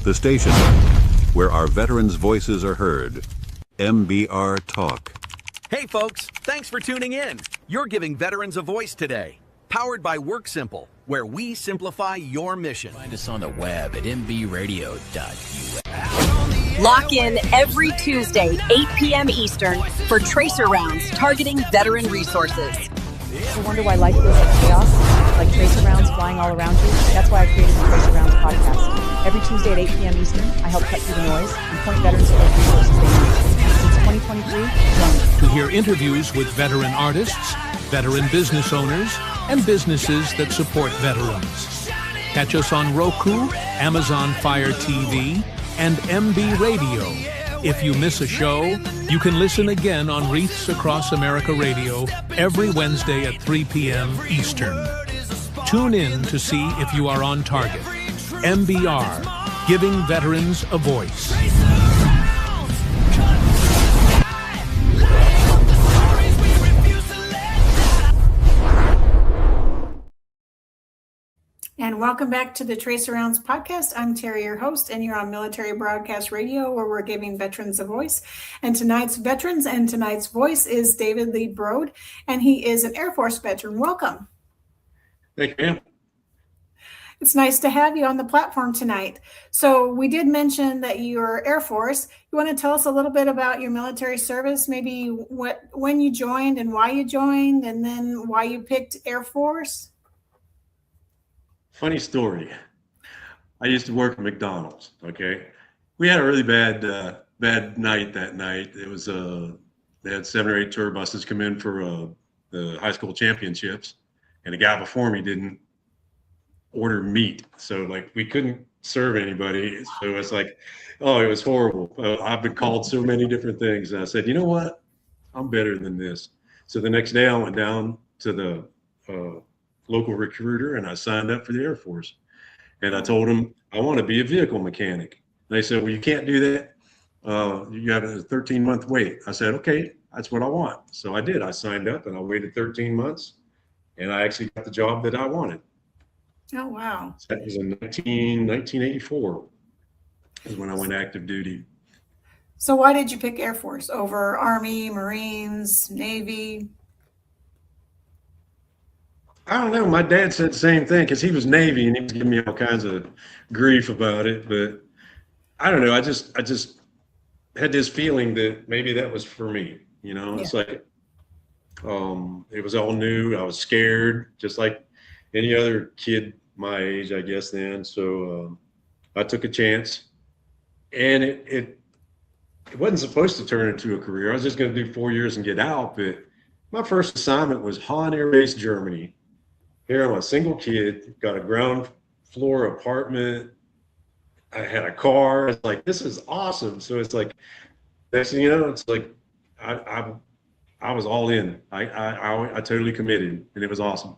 The station where our veterans' voices are heard. MBR Talk. Hey folks, thanks for tuning in. You're giving veterans a voice today. Powered by WorkSimple, where we simplify your mission. Find us on the web at mbradio.us. Lock in every Tuesday, 8 p.m. Eastern, for Tracer Rounds targeting veteran resources. You wonder why life feels like chaos, like tracer rounds flying all around you? That's why I created the Tracer Rounds podcast. Every Tuesday at 8 p.m. Eastern, I help cut through the noise and point veterans to those resources they need. Since 2023, join me. To hear interviews with veteran artists, veteran business owners, and businesses that support veterans. Catch us on Roku, Amazon Fire TV, and MB Radio. If you miss a show, you can listen again on Wreaths Across America Radio every Wednesday at 3 p.m. Eastern. Tune in to see if you are on target. MBR, giving veterans a voice. And welcome back to the Tracer Rounds podcast. I'm Terry, your host, and you're on Military Broadcast Radio, where we're giving veterans a voice. And tonight's voice is David Lee Brode, and he is an Air Force veteran. Welcome. Thank you, ma'am. It's nice to have you on the platform tonight. So we did mention that you're Air Force. You want to tell us a little bit about your military service, maybe when you joined and why you joined, and then why you picked Air Force? Funny story. I used to work at McDonald's. Okay, we had a really bad night that night. It was they had 7 or 8 tour buses come in for the high school championships, and the guy before me didn't order meat, so like we couldn't serve anybody. So it's like, oh, it was horrible. I've been called so many different things, and I said, you know what, I'm better than this. So the next day I went down to the local recruiter and I signed up for the Air Force, and I told him I want to be a vehicle mechanic. And they said, well, you can't do that. You have a 13-month wait. I said, okay, that's what I want. So I did. I signed up and I waited 13 months and I actually got the job that I wanted. Oh, wow. So that was in 1984 is when I went active duty. So why did you pick Air Force over Army, Marines, Navy? I don't know. My dad said the same thing because he was Navy and he was giving me all kinds of grief about it. But I don't know. I just had this feeling that maybe that was for me. You know, it's like it was all new. I was scared, just like any other kid my age, I guess then. So I took a chance, and it wasn't supposed to turn into a career. I was just going to do 4 years and get out. But my first assignment was Hahn Air Base, Germany. Here I'm a single kid, got a ground floor apartment. I had a car. It's like, this is awesome. So it's like, next thing you know, it's like I was all in. I totally committed, and it was awesome.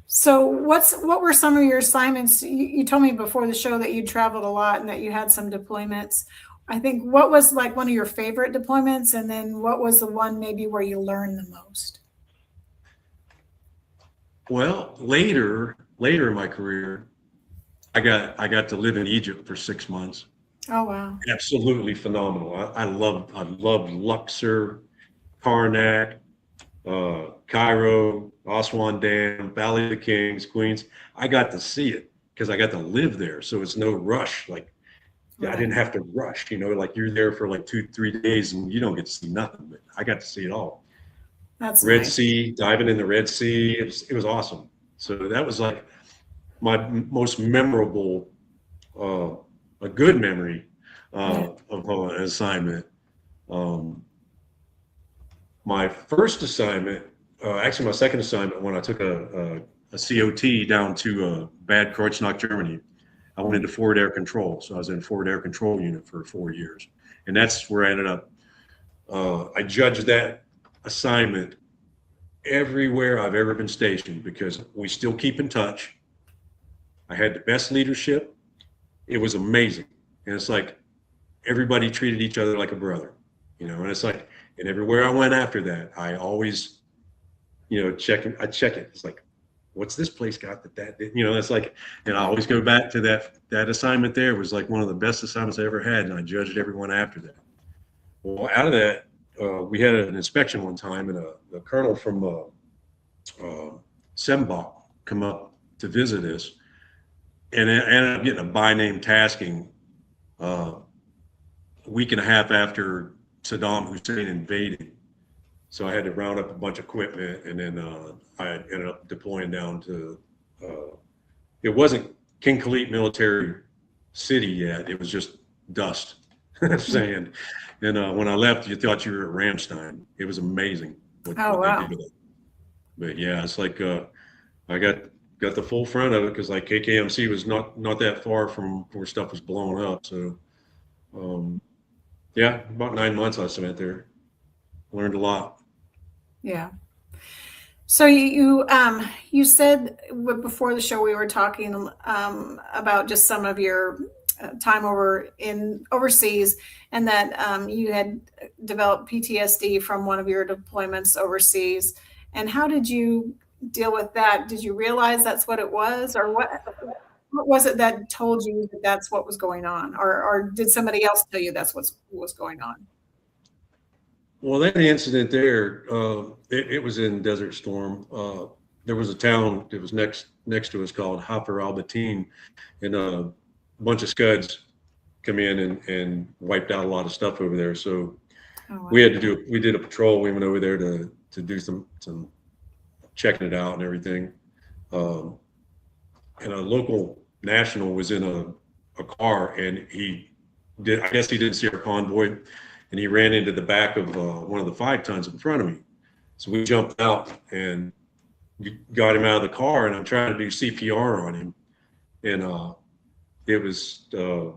So what were some of your assignments? You told me before the show that you traveled a lot and that you had some deployments. I think, what was like one of your favorite deployments, and then what was the one maybe where you learned the most? Well, later in my career, I got to live in Egypt for 6 months. Oh, wow. Absolutely phenomenal. I loved Luxor, Karnak, Cairo, Aswan Dam, Valley of the Kings, Queens. I got to see it because I got to live there. So it's no rush. Like, I didn't have to rush, you know, like you're there for like 2-3 days and you don't get to see nothing, but I got to see it all. That's Red nice. Sea, diving in the Red Sea. It was awesome. So that was like my most memorable, a good memory of an assignment. My first assignment, actually my second assignment, when I took a COT down to Bad Kreuznach, Germany, I went into forward air control. So I was in forward air control unit for 4 years. And that's where I ended up. I judged that assignment everywhere I've ever been stationed because we still keep in touch. I had the best leadership. It was amazing. And it's like everybody treated each other like a brother, you know, and it's like, and everywhere I went after that, I always, you know, I check it. It's like, what's this place got that did? It's like, and I always go back to that assignment there was like one of the best assignments I ever had, and I judged everyone after that. Well, out of that, we had an inspection one time, and the colonel from Sembach come up to visit us, and it ended up getting a by name tasking a week and a half after Saddam Hussein invaded. So I had to round up a bunch of equipment, and then I ended up deploying down to, it wasn't King Khalid military city yet. It was just dust, sand. And when I left, you thought you were at Ramstein. It was amazing what wow. they did with it. But yeah, it's like I got the full front of it because like KKMC was not that far from where stuff was blowing up. So yeah, about 9 months I spent there. Learned a lot. Yeah. So you said before the show we were talking about just some of your time overseas, and that you had developed PTSD from one of your deployments overseas. And how did you deal with that? Did you realize that's what it was, or what was it that told you that that's what was going on, or did somebody else tell you that's what was going on? Well, that incident there, it was in Desert Storm. There was a town that was next to us called Hafar al-Batin, and a bunch of Scuds come in and wiped out a lot of stuff over there. So we did a patrol. We went over there to do some checking it out and everything. And a local national was in a car, and I guess he didn't see our convoy, and he ran into the back of one of the 5 tons in front of me. So we jumped out and got him out of the car, and I'm trying to do CPR on him. And it was, I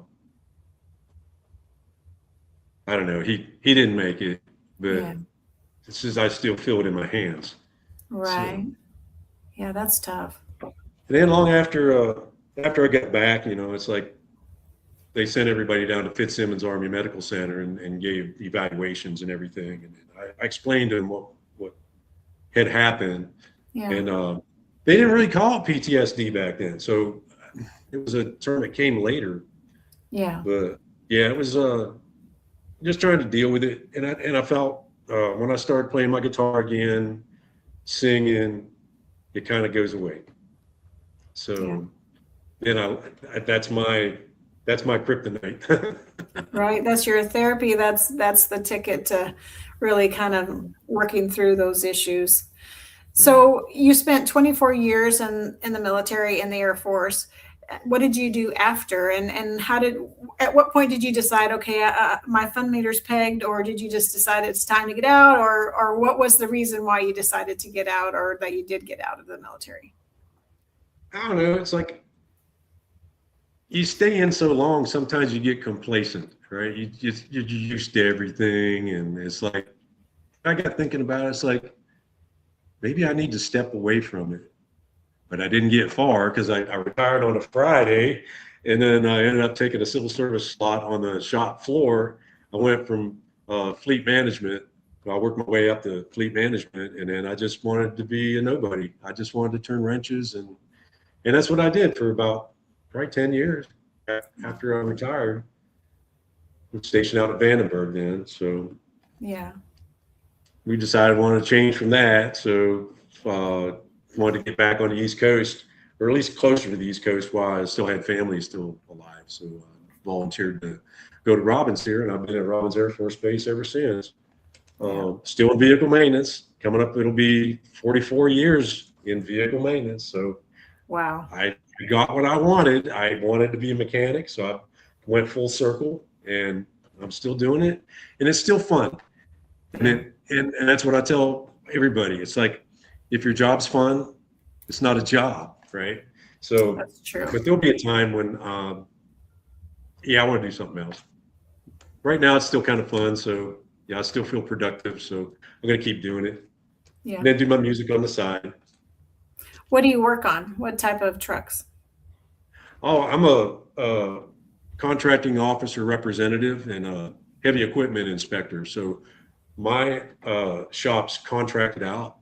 don't know, he didn't make it, but it's just, I still feel it in my hands. Right. So, yeah, that's tough. And then long after I got back, it's like they sent everybody down to Fitzsimmons Army Medical Center and gave evaluations and everything. And I explained to them what had happened. Yeah. And they didn't really call it PTSD back then. So it was a term that came later. Yeah. But yeah, it was just trying to deal with it. And I felt when I started playing my guitar again, singing, it kind of goes away. So that's my kryptonite. Right. That's your therapy. That's the ticket to really kind of working through those issues. So you spent 24 years in the military, in the Air Force. What did you do after? And at what point did you decide, okay, my fund meter's pegged, or did you just decide it's time to get out, or what was the reason why you decided to get out, or that you did get out of the military? I don't know. It's like you stay in so long, sometimes you get complacent, right? You're used to everything. And it's like, I got thinking about it. It's like, maybe I need to step away from it. But I didn't get far because I retired on a Friday, and then I ended up taking a civil service slot on the shop floor. I went from fleet management. I worked my way up to fleet management, and then I just wanted to be a nobody. I just wanted to turn wrenches, and that's what I did for about probably 10 years after I retired. I was stationed out at Vandenberg then, so yeah, we decided we wanted to change from that. So wanted to get back on the East Coast, or at least closer to the East Coast, while I still had family still alive. So I volunteered to go to Robbins here, and I've been at Robbins Air Force Base ever since. Still in vehicle maintenance. Coming up, it'll be 44 years in vehicle maintenance. So wow, I got what I wanted. I wanted to be a mechanic, so I went full circle, and I'm still doing it, and it's still fun. And that's what I tell everybody. It's like, if your job's fun, it's not a job, right? So that's true. But there'll be a time when, I want to do something else. Right now, it's still kind of fun. So yeah, I still feel productive. So I'm going to keep doing it. Yeah. And then do my music on the side. What do you work on? What type of trucks? Oh, I'm a contracting officer representative and a heavy equipment inspector. So my shop's contracted out.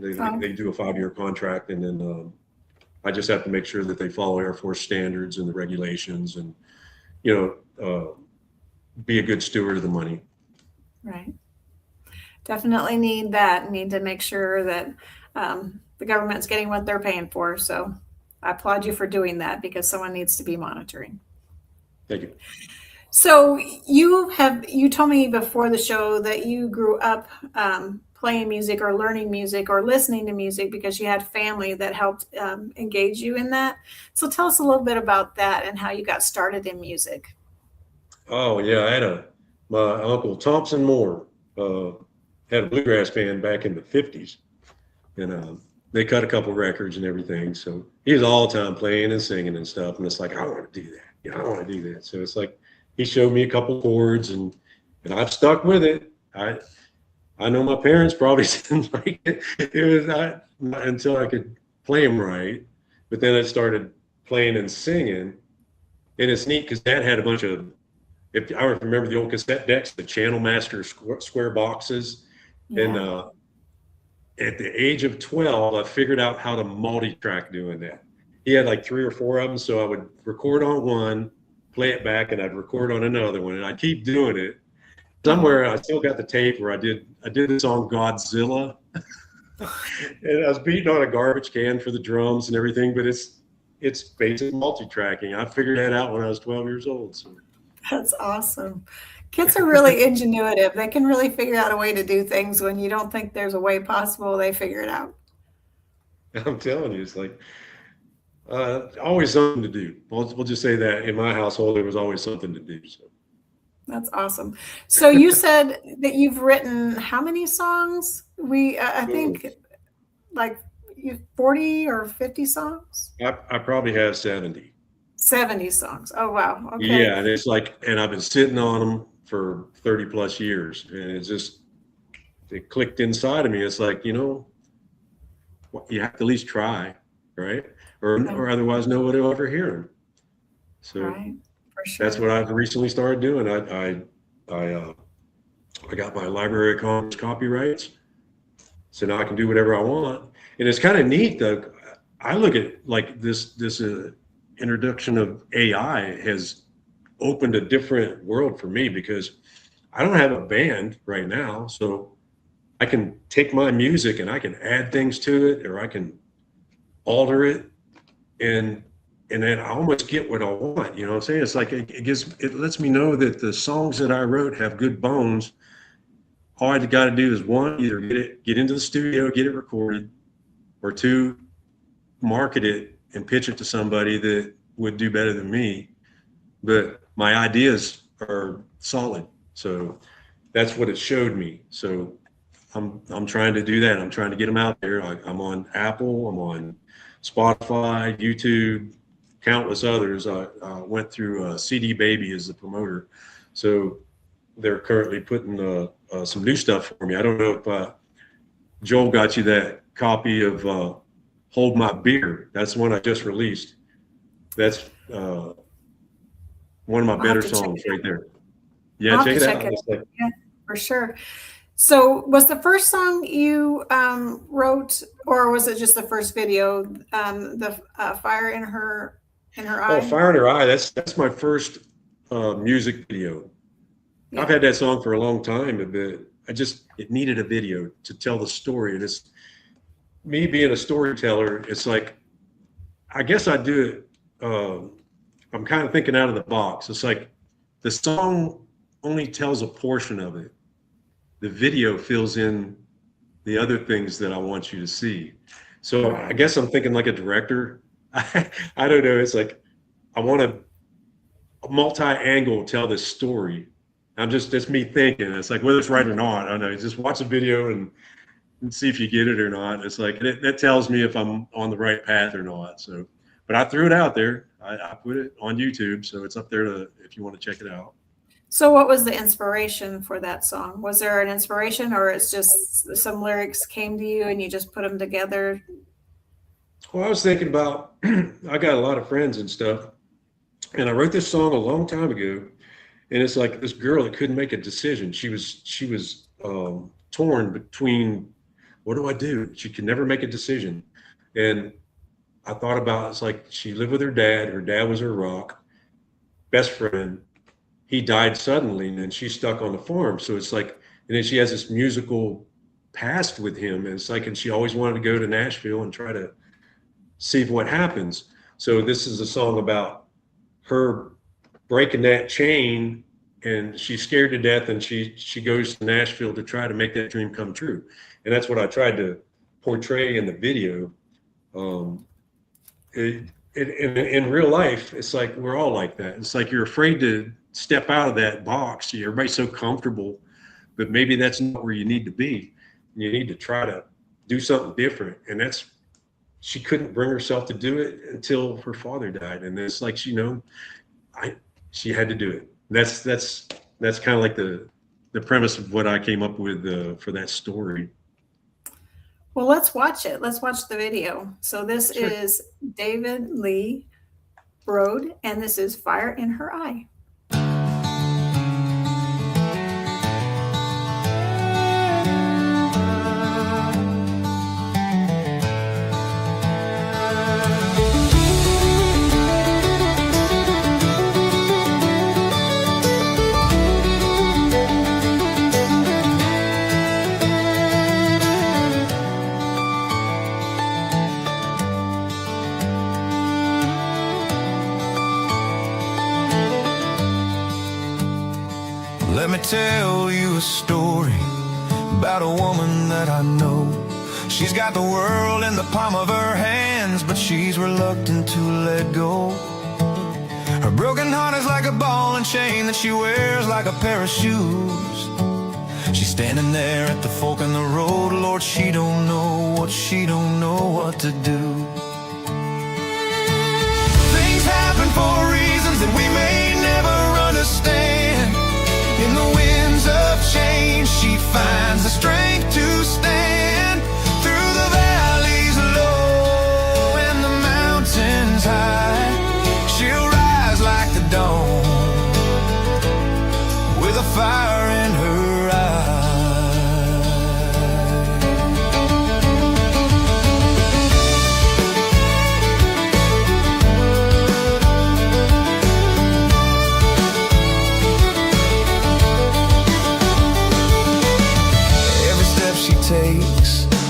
They do a 5-year contract, and then I just have to make sure that they follow Air Force standards and the regulations, and be a good steward of the money. Right. Definitely need that. Need to make sure that the government's getting what they're paying for. So I applaud you for doing that, because someone needs to be monitoring. Thank you. So you told me before the show that you grew up playing music or learning music or listening to music because you had family that helped engage you in that. So tell us a little bit about that and how you got started in music. Oh yeah, I had my uncle Thompson Moore had a bluegrass band back in the 50s, and they cut a couple records and everything. So he was all the time playing and singing and stuff. And it's like, I want to do that. I want to do that. So it's like he showed me a couple chords, and I've stuck with it. I know my parents probably didn't like it. It was not until I could play them right. But then I started playing and singing, and it's neat because Dad had a bunch of, if I remember the old cassette decks, the Channel Master square boxes. Yeah. And at the age of 12, I figured out how to multi-track doing that. He had like 3 or 4 of them, so I would record on one, play it back, and I'd record on another one, and I'd keep doing it. Somewhere I still got the tape where I did the song Godzilla, and I was beating on a garbage can for the drums and everything. But it's basic multi-tracking. I figured that out when I was 12 years old. So. That's awesome. Kids are really ingenuitive. They can really figure out a way to do things when you don't think there's a way possible. They figure it out. I'm telling you, it's like always something to do. We'll just say that in my household, there was always something to do. So. That's awesome. So you said that you've written how many songs? I think like 40 or 50 songs? I probably have 70. 70 songs. Oh, wow. Okay. Yeah, and it's like, and I've been sitting on them for 30 plus years, and it clicked inside of me. It's like, you have to at least try, right? Or otherwise nobody will ever hear them. So. Right. Sure. That's what I've recently started doing. I got my Library of Congress copyrights, so now I can do whatever I want. And it's kind of neat though. I look at like this introduction of AI has opened a different world for me, because I don't have a band right now, so I can take my music and I can add things to it, or I can alter it, and then I almost get what I want. You know what I'm saying? It's like it lets me know that the songs that I wrote have good bones. All I got to do is, 1, either get into the studio, get it recorded, or 2, market it and pitch it to somebody that would do better than me. But my ideas are solid, so that's what it showed me. So I'm trying to do that. I'm trying to get them out there. I'm on Apple, I'm on Spotify, YouTube, countless others. I went through CD Baby as the promoter, so they're currently putting some new stuff for me. I don't know if Joel got you that copy of Hold My Beer. That's the one I just released. That's one of my better songs right there. Yeah, check it out. Yeah, for sure. So was the first song you wrote, or was it just the first video, the Fire in Her Eye? Oh, Fire in Her Eye. That's my first music video. Yeah. I've had that song for a long time, but it needed a video to tell the story. And it's me being a storyteller. It's like, I guess I do it. I'm kind of thinking out of the box. It's like the song only tells a portion of it. The video fills in the other things that I want you to see. So I guess I'm thinking like a director. I don't know. It's like, I want to multi-angle tell this story. That's me thinking. It's like, whether it's right or not, I don't know. Just watch the video and see if you get it or not. It's like, that tells me if I'm on the right path or not. So, but I threw it out there. I put it on YouTube, so it's up there if you want to check it out. So what was the inspiration for that song? Was there an inspiration, or it's just some lyrics came to you and you just put them together? Well, I was thinking about, I got a lot of friends and stuff, and I wrote this song a long time ago, and it's like this girl that couldn't make a decision. She was torn between, what do I do? She could never make a decision. And I thought about, it's like she lived with her dad. Her dad was her rock, best friend. He died suddenly, and then she's stuck on the farm. So it's like, and then she has this musical past with him. And it's like, and she always wanted to go to Nashville and try to see what happens. So this is a song about her breaking that chain, and she's scared to death, and she goes to Nashville to try to make that dream come true. And that's what I tried to portray in the video. In real life, it's like we're all like that. It's like you're afraid to step out of that box. Everybody's so comfortable, but maybe that's not where you need to be. You need to try to do something different. And that's, she couldn't bring herself to do it until her father died. And it's like, she had to do it. That's kind of like the premise of what I came up with for that story. Well, let's watch it. Let's watch the video. So this is David Lee Brode, and this is Fire in Her Eye. Let me tell you a story about a woman that I know. She's got the world in the palm of her hands, but she's reluctant to let go. Her broken heart is like a ball and chain that she wears like a pair of shoes. She's standing there at the fork in the road. Lord, she don't know what to do. Things happen for reasons that we may never understand. In the winds of change, she finds the strength to stand. Through the valleys low and the mountains high, she'll rise like the dawn with a fire in her eye.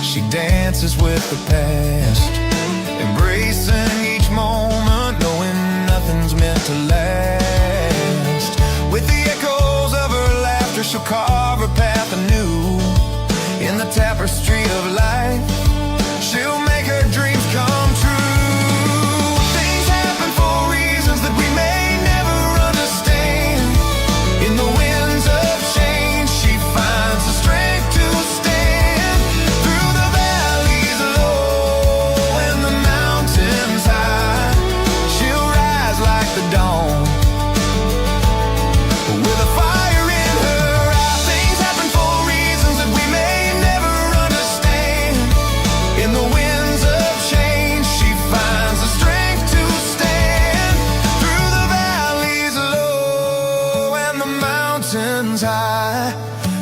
She dances with the past, embracing each moment, knowing nothing's meant to last. With the echoes of her laughter, she'll carve her path anew. In the tapestry of life, she'll make her dreams come true. Things happen for reasons that we may never understand. In the winds of change, she finds the strength to stand.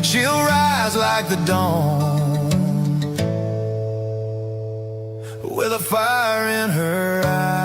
She'll rise like the dawn with a fire in her eye.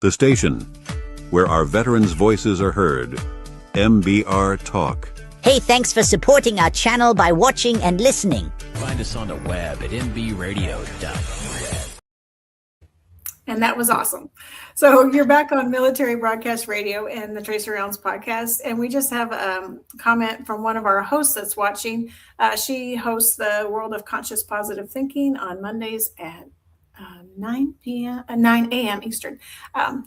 The station where our veterans' voices are heard. MBR Talk. Hey, thanks for supporting our channel by watching and listening. Find us on the web at mbradio.net. And that was awesome. So you're back on Military Broadcast Radio and the Tracer Rounds podcast. And we just have a comment from one of our hosts that's watching. She hosts the World of Conscious Positive Thinking on Mondays at 9 a.m. Eastern.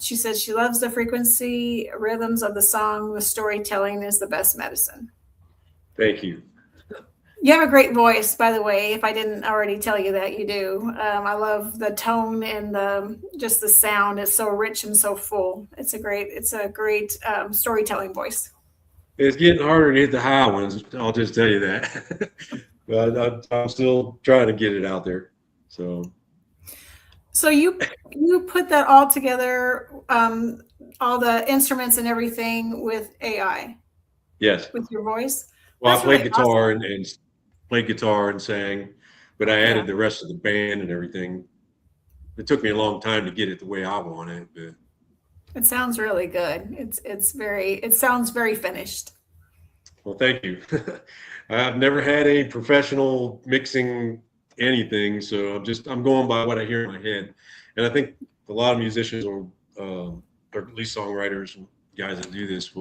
She says she loves the frequency, rhythms of the song. The storytelling is the best medicine. Thank you. You have a great voice, by the way. If I didn't already tell you that, you do. I love the tone and just the sound. It's so rich and so full. It's a great storytelling voice. It's getting harder to hit the high ones. I'll just tell you that. But I'm still trying to get it out there. So you put that all together, all the instruments and everything with AI. Yes. With your voice. Well, That's I played really guitar awesome. and played guitar and sang, but I added the rest of the band and everything. It took me a long time to get it the way I want it, but it sounds really good. It sounds very finished. well, thank you. I've never had any professional mixing anything, so I'm going by what I hear in my head. And I think a lot of musicians or at least songwriters and guys that do this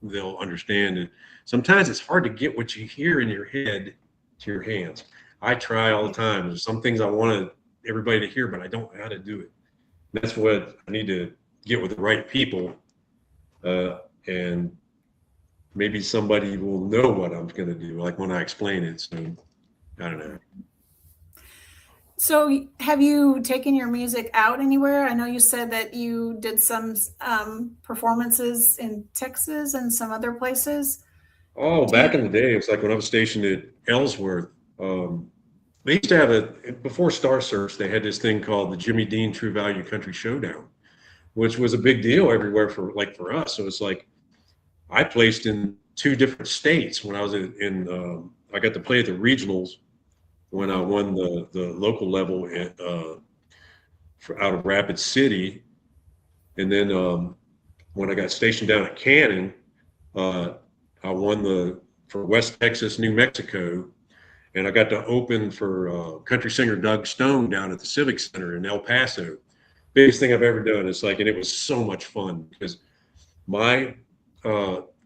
they'll understand it. Sometimes it's hard to get what you hear in your head to your hands. I try all the time. There's some things I want everybody to hear, but I don't know how to do it. That's what I need to get with the right people, and maybe somebody will know what I'm going to do, like when I explain it. So I don't know. So have you taken your music out anywhere? I know you said that you did some performances in Texas and some other places. Oh, back in the day, it's like when I was stationed at Ellsworth. They used to have before Star Search, they had this thing called the Jimmy Dean True Value Country Showdown, which was a big deal everywhere for us. So it's like I placed in 2 different states when I was I got to play at the regionals when I won the local level out of Rapid City. And then when I got stationed down at Cannon, I won for West Texas, New Mexico, and I got to open for country singer Doug Stone down at the Civic Center in El Paso. Biggest thing I've ever done. And it was so much fun because I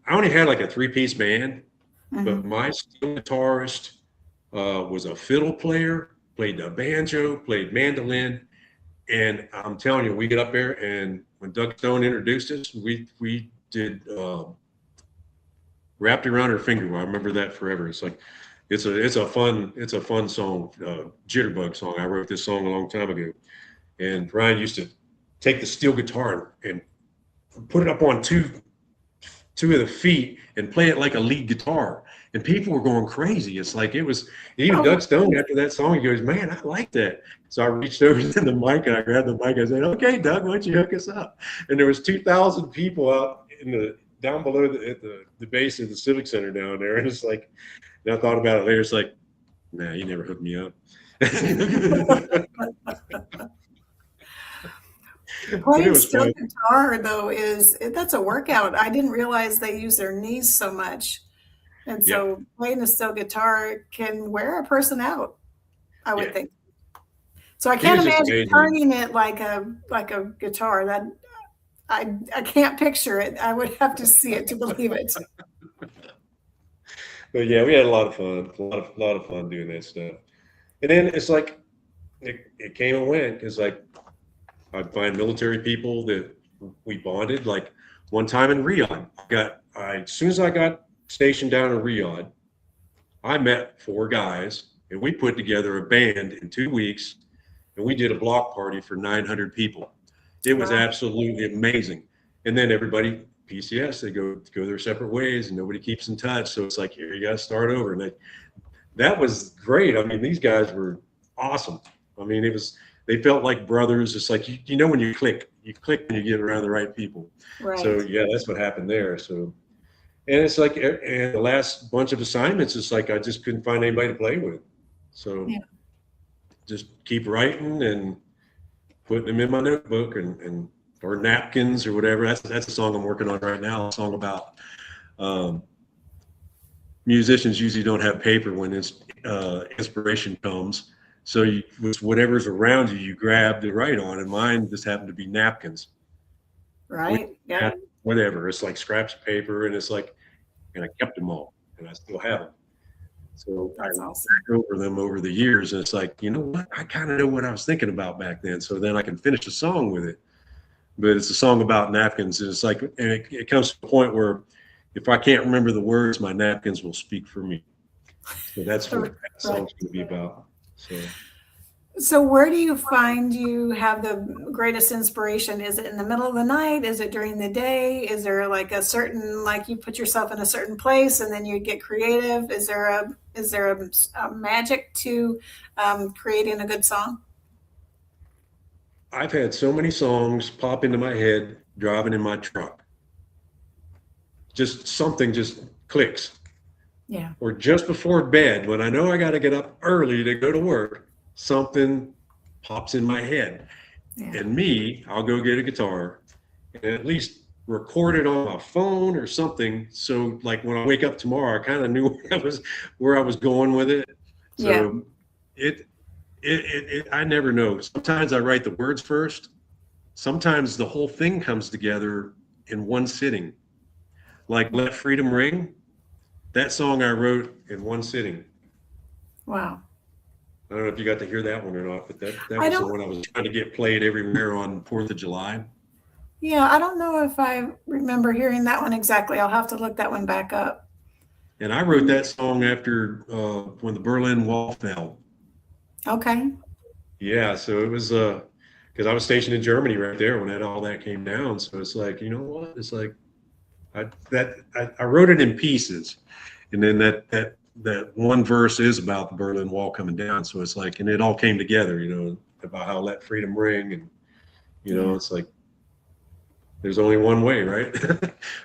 only had like a 3-piece band, but my steel guitarist was a fiddle player, played the banjo, played mandolin, and I'm telling you, we get up there and when Doug Stone introduced us, we did Wrapped Around Her Finger. I remember that forever. It's like it's a fun song, Jitterbug song. I wrote this song a long time ago, and Brian used to take the steel guitar and put it up on two of the feet and play it like a lead guitar, and people were going crazy. It's like Doug Stone after that song, he goes, "Man, I like that." So I reached over to the mic and I grabbed the mic. I said, "Okay, Doug, why don't you hook us up?" And there was 2,000 people out down below at the base of the Civic Center down there, and it's like, and I thought about it later. It's like, nah, you never hooked me up. Playing steel guitar though that's a workout. I didn't realize they use their knees so much, and so playing the steel guitar can wear a person out, I would think. So I can't imagine turning it like a guitar. That I can't picture it. I would have to see it to believe it. But yeah, we had a lot of fun, a lot of fun doing that stuff. And then it's like it came and went. It's like I'd find military people that we bonded. Like one time in Riyadh, as soon as I got stationed down in Riyadh, I met 4 guys and we put together a band in 2 weeks, and we did a block party for 900 people. It was absolutely amazing. And then everybody, PCS, they go their separate ways and nobody keeps in touch. So it's like, here, you got to start over. And that was great. I mean, these guys were awesome. I mean, they felt like brothers. It's like, when you click when you get around the right people. Right. So yeah, that's what happened there. So, and it's like, and the last bunch of assignments, it's like, I just couldn't find anybody to play with. So just keep writing and putting them in my notebook or napkins or whatever. That's a song I'm working on right now. A song about musicians usually don't have paper when inspiration comes. So with whatever's around you, you grab to write on, and mine just happened to be napkins. Right. Yeah. Whatever. It's like scraps of paper, and it's like, and I kept them all, and I still have them. So That's I awesome. back over them over the years, and it's like, you know what? I kind of know what I was thinking about back then. So then I can finish a song with it. But it's a song about napkins, and it's like, and it comes to a point where if I can't remember the words, my napkins will speak for me. So that's what that song's going to be about. So where do you find you have the greatest inspiration? Is it in the middle of the night? Is it during the day? Is there like a certain, like you put yourself in a certain place and then you get creative? Is there a magic to creating a good song? I've had so many songs pop into my head driving in my truck. Just something just clicks. Yeah. Or just before bed, when I know I got to get up early to go to work, something pops in my head. Yeah. And I'll go get a guitar and at least record it on my phone or something. So like when I wake up tomorrow, I kind of knew where I was going with it. So I never know. Sometimes I write the words first. Sometimes the whole thing comes together in one sitting. Like Let Freedom Ring. That song I wrote in one sitting. Wow. I don't know if you got to hear that one or not, but that was the one I was trying to get played everywhere on 4th of July. Yeah, I don't know if I remember hearing that one exactly. I'll have to look that one back up. And I wrote that song after when the Berlin Wall fell. Okay. Yeah, so it was because I was stationed in Germany right there when all that came down. So it's like, you know what? It's like I wrote it in pieces, and then that one verse is about the Berlin Wall coming down. So it's like, and it all came together, you know, about how Let Freedom Ring, and you know, it's like there's only one way, right?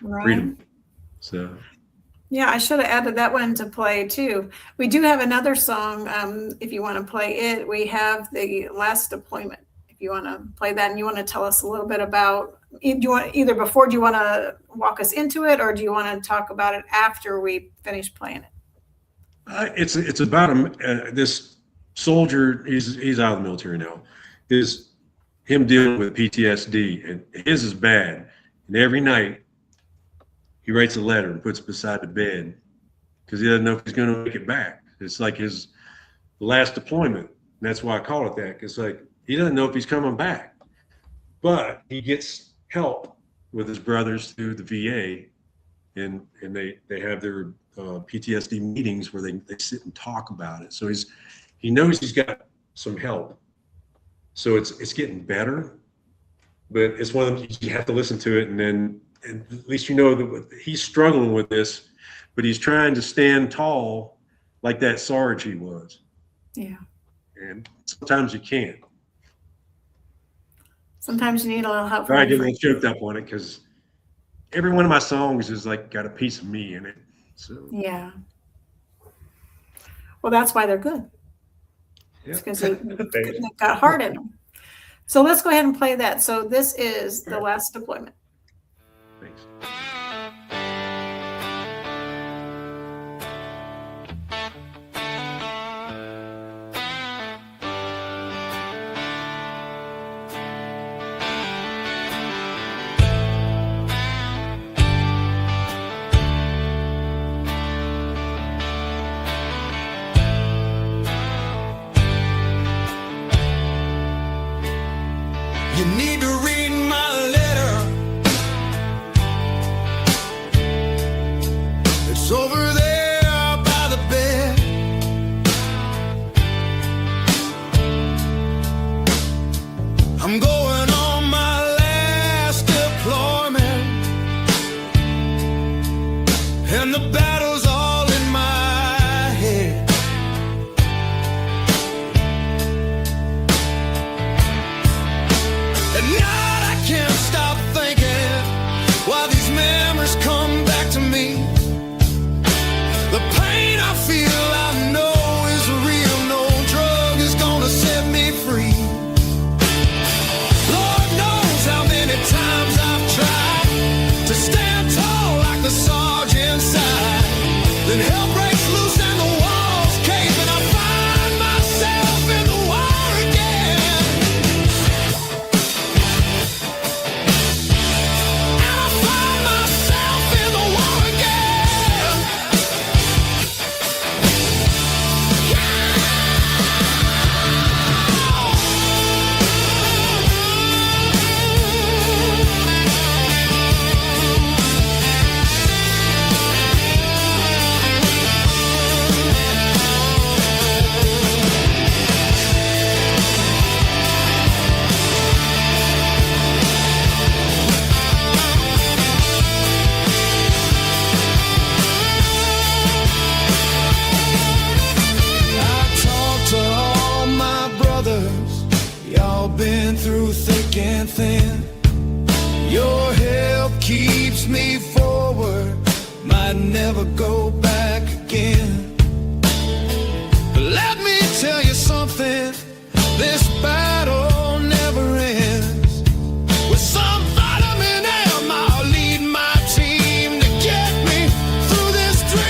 Right. Freedom. So. Yeah, I should have added that one to play too. We do have another song. If you want to play it, we have The Last Deployment. If you want to play that and you want to tell us a little bit about, do you want to walk us into it, or do you want to talk about it after we finish playing it? It's about this soldier. He's out of the military now. Is him dealing with PTSD, and his is bad. And every night he writes a letter and puts it beside the bed because he doesn't know if he's going to make it back. It's like his last deployment. And that's why I call it that. It's like he doesn't know if he's coming back, but he gets help with his brothers through the VA, and they have their PTSD meetings where they sit and talk about it. So he knows he's got some help. So it's getting better, but it's one of them, you have to listen to it, and at least you know that he's struggling with this, but he's trying to stand tall like that Sarge he was. Yeah. And sometimes you can't. Sometimes you need a little help. I get a little choked up on it because every one of my songs is like got a piece of me in it. So yeah. Well, that's why they're good. Yeah. Because they've got heart in them. So let's go ahead and play that. So this is The Last Deployment. Thanks. You need to read my letter. It's over there by the bed. I'm going on my last deployment, and the battle's all in my head. At night I can't stop thinking why these memories come back to me. The pain I feel I know is real. No drug is gonna set me free. Lord knows how many times I've tried to stand tall like the Sarge inside. Y'all been through thick and thin. Your help keeps me forward. Might never go back again. But let me tell you something. This battle never ends. With some vitamin M, I'll lead my team to get me through this dream.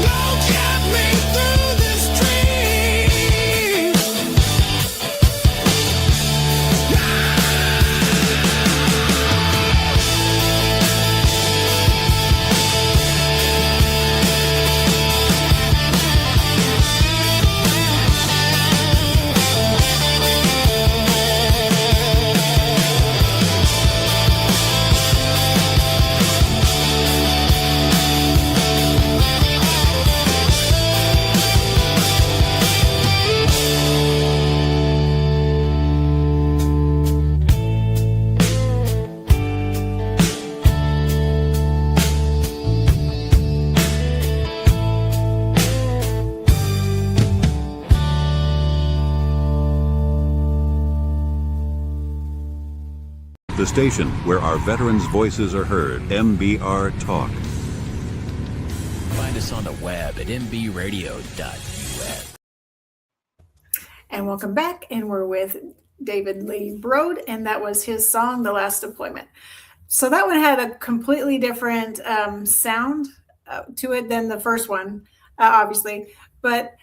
Won't get me through this dream. The station where our veterans' voices are heard. MBR Talk. Find us on the web at mbradio.us. And welcome back. And we're with David Lee Brode, and that was his song, The Last Deployment. So that one had a completely different sound to it than the first one, obviously. But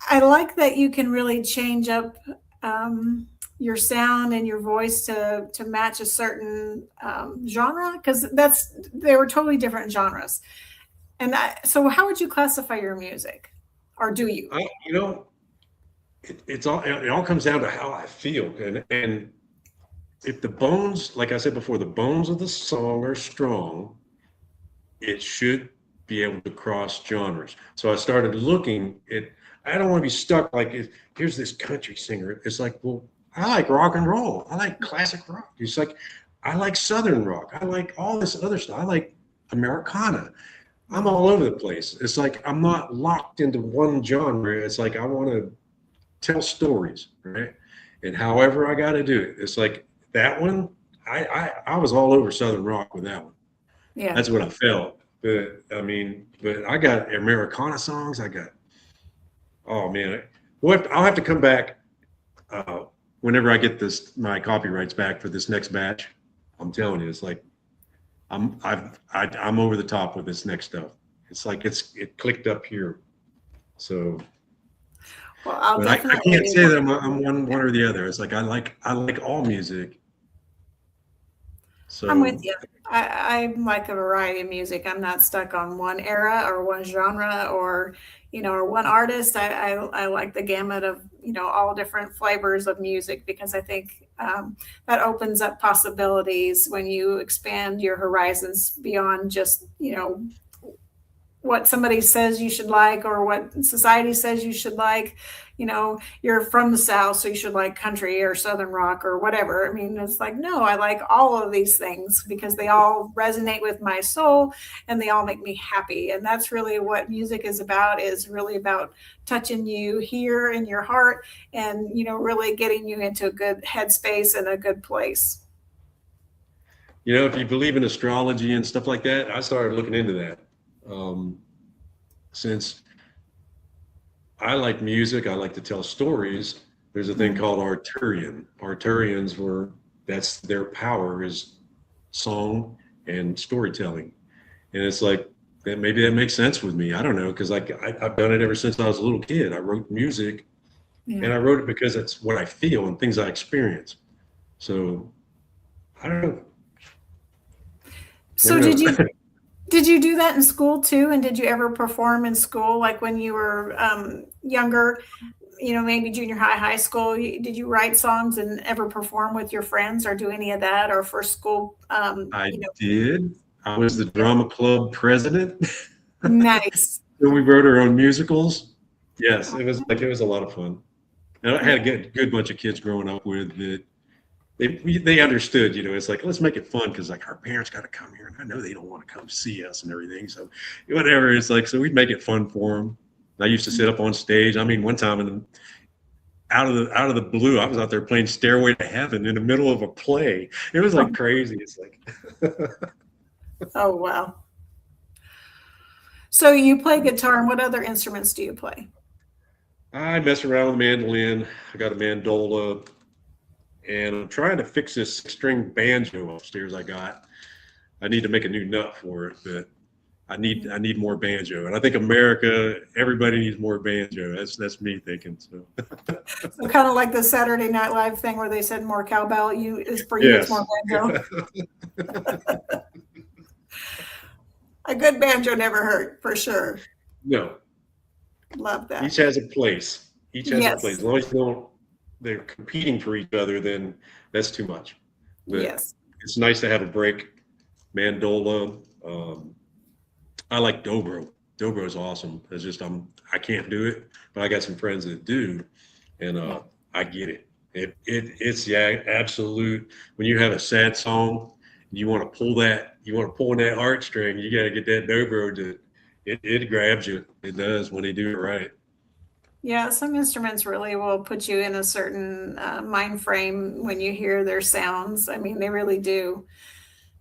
I like that you can really change up your sound and your voice to match a certain genre, because they were totally different genres. And so how would you classify your music, or do you? It all comes down to how I feel, and if the bones, like I said before, the bones of the song are strong, it should be able to cross genres. So I started looking at, I don't want to be stuck like, here's this country singer. It's like, well, I like rock and roll. I like classic rock. It's like, I like Southern rock. I like all this other stuff. I like Americana. I'm all over the place. It's like, I'm not locked into one genre. It's like, I want to tell stories, right? And however I got to do it. It's like that one, I was all over Southern rock with that one. Yeah. That's what I felt. But I got Americana songs. Oh man, I'll have to come back whenever I get my copyrights back for this next batch. I'm telling you, it's like I'm over the top with this next stuff. It's like it clicked up here. So, well, I can't say that I'm one or the other. It's like I like all music. So I'm with you. I like a variety of music. I'm not stuck on one era or one genre or one artist. I like the gamut of all different flavors of music, because I think that opens up possibilities when you expand your horizons beyond just what somebody says you should like or what society says you should like. You're from the South, so you should like country or Southern rock or whatever. I mean, it's like, no, I like all of these things because they all resonate with my soul and they all make me happy. And that's really what music is really about touching you here in your heart and, really getting you into a good headspace and a good place. If you believe in astrology and stuff like that, I started looking into that. Since I like music, I like to tell stories. There's a thing called Arturian. Arturians that's their power is song and storytelling. And it's like, maybe that makes sense with me. I don't know, because I've done it ever since I was a little kid. I wrote music, and I wrote it because it's what I feel and things I experience. So I don't know. So did you do that in school too? And did you ever perform in school, like when you were younger, maybe junior high school? Did you write songs and ever perform with your friends or do any of that, or for school? I did. I was the drama club president. Nice. So we wrote our own musicals. Yes, it was a lot of fun. And I had a good bunch of kids growing up with that. They understood, it's like, let's make it fun because like our parents got to come here and I know they don't want to come see us and everything. So whatever, it's like, so we'd make it fun for them. I used to sit up on stage. I mean, one time out of the blue, I was out there playing Stairway to Heaven in the middle of a play. It was like crazy. It's like, Oh, wow. So you play guitar, and what other instruments do you play? I mess around with mandolin. I got a mandola, and I'm trying to fix this 6-string banjo upstairs I got. I need to make a new nut for it, but I need more banjo. And I think America, everybody needs more banjo. That's me thinking. So, So kind of like the Saturday Night Live thing where they said more cowbell. For you, it's more banjo. A good banjo never hurt, for sure. No. Love that. Each has a place. Each has a Yes. place. As long as they're competing for each other, then that's too much. But Yes. it's nice to have a break. Mandola. I like dobro. Dobro is awesome. It's just I can't do it, but I got some friends that do, and I get it. It's the absolute. When you have a sad song, you want to pull in that heartstring. You got to get that dobro to. It grabs you. It does when they do it right. Yeah, some instruments really will put you in a certain mind frame when you hear their sounds. I mean, they really do.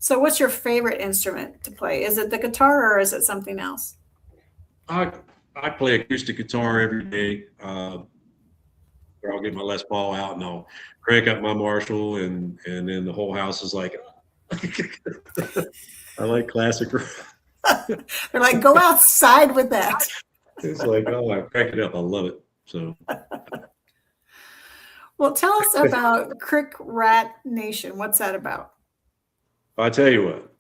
So what's your favorite instrument to play? Is it the guitar or is it something else? I play acoustic guitar every day. Or I'll get my Les Paul out and I'll crank up my Marshall, and then the whole house is like, I like classic rock. They're like, go outside with that. It's like, oh, I crank it up. I love it. So, well, tell us about Crick Rat Nation. What's that about? I tell you what,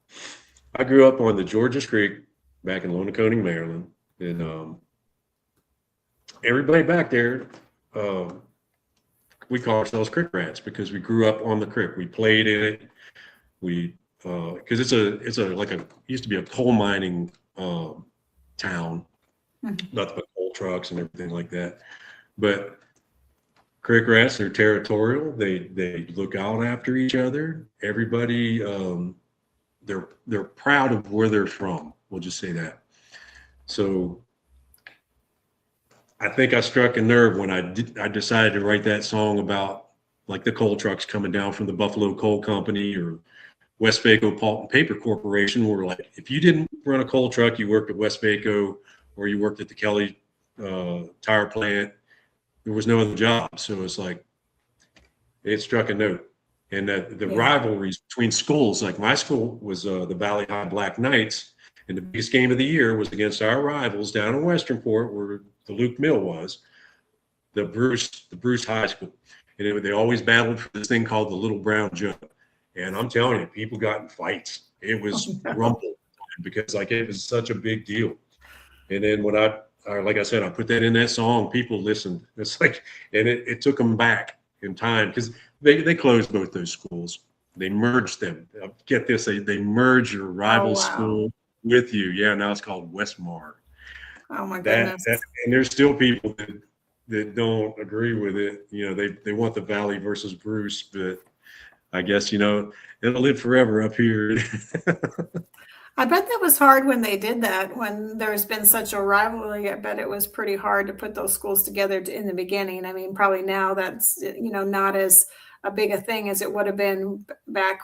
I grew up on the Georges Creek back in Lonaconing, Maryland, and everybody back there, we call ourselves Crick Rats because we grew up on the creek. We played in it. Because it's used to be a coal mining town, nothing but coal trucks and everything like that. But Crick Rats are territorial. They look out after each other. Everybody, they're proud of where they're from. We'll just say that. So I think I struck a nerve when I decided to write that song about like the coal trucks coming down from the Buffalo Coal Company or Westvaco Pulp and Paper Corporation, where like if you didn't run a coal truck, you worked at Westvaco or you worked at the Kelly tire plant. There was no other job. So it's like it struck a note. And that the rivalries between schools, like my school was the Valley High Black Knights, and the biggest game of the year was against our rivals down in Westernport, where the Luke Mill was, the Bruce High School. And they always battled for this thing called the Little Brown Jug. And I'm telling you, people got in fights. It was rumble because like it was such a big deal. And then when like I said, I put that in that song, people listened. It's like, and it took them back in time because they closed both those schools. They merged them. Get this, they merged your rival school with you. Yeah, now it's called Westmar. Oh my goodness. And there's still people that don't agree with it. You know, they want the Valley versus Bruce, but I guess, it'll live forever up here. I bet that was hard when they did that, when there's been such a rivalry. I bet it was pretty hard to put those schools together in the beginning. I mean, probably now that's, not as a big a thing as it would have been back,